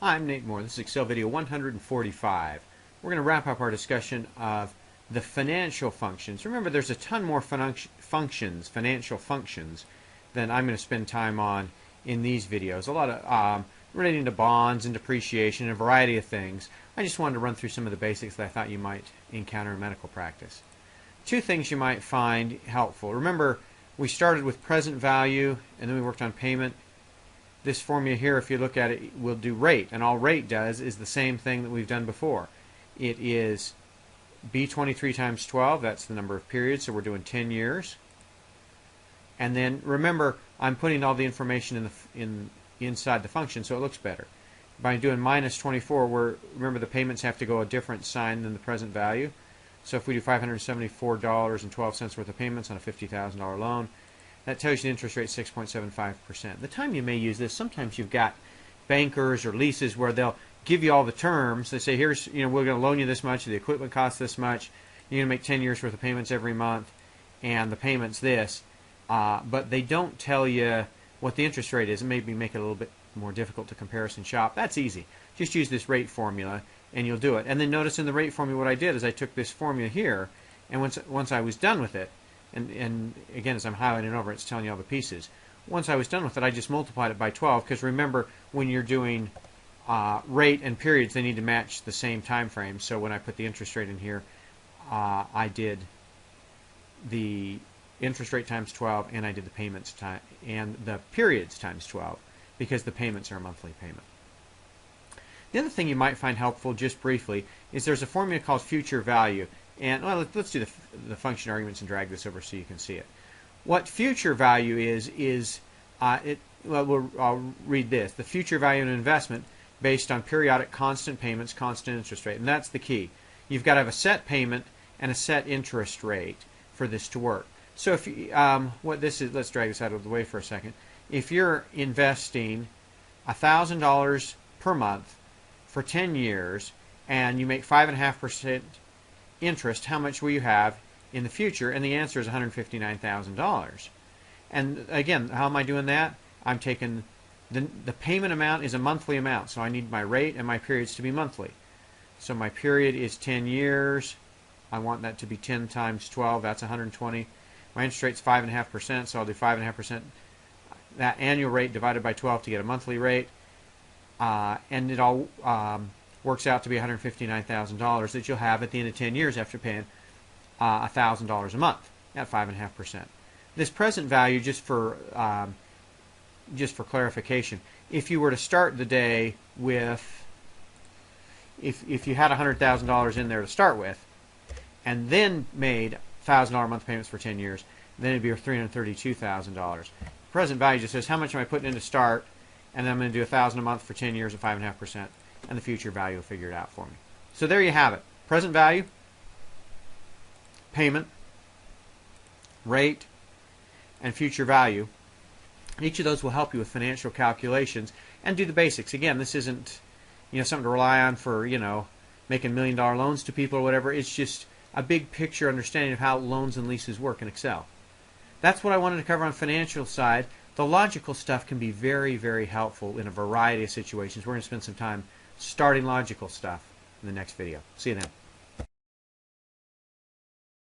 I'm Nate Moore. This is Excel video 145. We're going to wrap up our discussion of the financial functions. Remember, there's a ton more financial functions, than I'm going to spend time on in these videos. A lot of relating to bonds and depreciation and a variety of things. I just wanted to run through some of the basics that I thought you might encounter in medical practice. Two things you might find helpful. Remember, we started with present value and then we worked on payment. This formula here, if you look at it, will do rate, and all rate does is the same thing that we've done before. It is B23 times 12, that's the number of periods, so we're doing 10 years. And then remember, I'm putting all the information inside the function so it looks better. By doing minus 24, remember the payments have to go a different sign than the present value. So if we do $574.12 worth of payments on a $50,000 loan, that tells you the interest rate is 6.75%. The time you may use this, sometimes you've got bankers or leases where they'll give you all the terms. They say, here's, we're going to loan you this much, the equipment costs this much, you're going to make 10 years worth of payments every month, and the payment's this. But they don't tell you what the interest rate is, and maybe make it a little bit more difficult to comparison shop. That's easy. Just use this rate formula, and you'll do it. And then notice in the rate formula what I did is I took this formula here, and once I was done with it, and again, as I'm highlighting over, it's telling you all the pieces. Once I was done with it, I just multiplied it by 12, because remember, when you're doing rate and periods, they need to match the same time frame. So when I put the interest rate in here, I did the interest rate times 12, and I did the payments and the periods times 12, because the payments are a monthly payment. The other thing you might find helpful, just briefly, is there's a formula called future value. And well, let's do the function arguments and drag this over so you can see it. What future value is I'll read this. The future value of an investment based on periodic constant payments, constant interest rate. And that's the key. You've got to have a set payment and a set interest rate for this to work. So if you, what this is, let's drag this out of the way for a second. If you're investing $1,000 per month for 10 years and you make 5.5% interest, how much will you have in the future? And the answer is $159,000. And again, how am I doing that? I'm taking the payment amount is a monthly amount, so I need my rate and my periods to be monthly. So my period is 10 years. I want that to be 10 times 12, that's 120. My interest rate's 5.5%, so I'll do 5.5%. That annual rate divided by 12 to get a monthly rate. And it all works out to be $159,000 that you'll have at the end of 10 years after paying $1,000 a month at 5.5%. This present value, just for clarification, if you were to start the day with, if you had $100,000 in there to start with, and then made $1,000 a month payments for 10 years, then it'd be $332,000. Present value just says how much am I putting in to start, and then I'm going to do $1,000 a month for 10 years at 5.5%, and the future value will figure it out for me. So there you have it. Present value, payment, rate, and future value. Each of those will help you with financial calculations and do the basics. Again, this isn't something to rely on for making $1 million loans to people or whatever. It's just a big picture understanding of how loans and leases work in Excel. That's what I wanted to cover on financial side. The logical stuff can be very, very helpful in a variety of situations. We're going to spend some time starting logical stuff in the next video. See you then.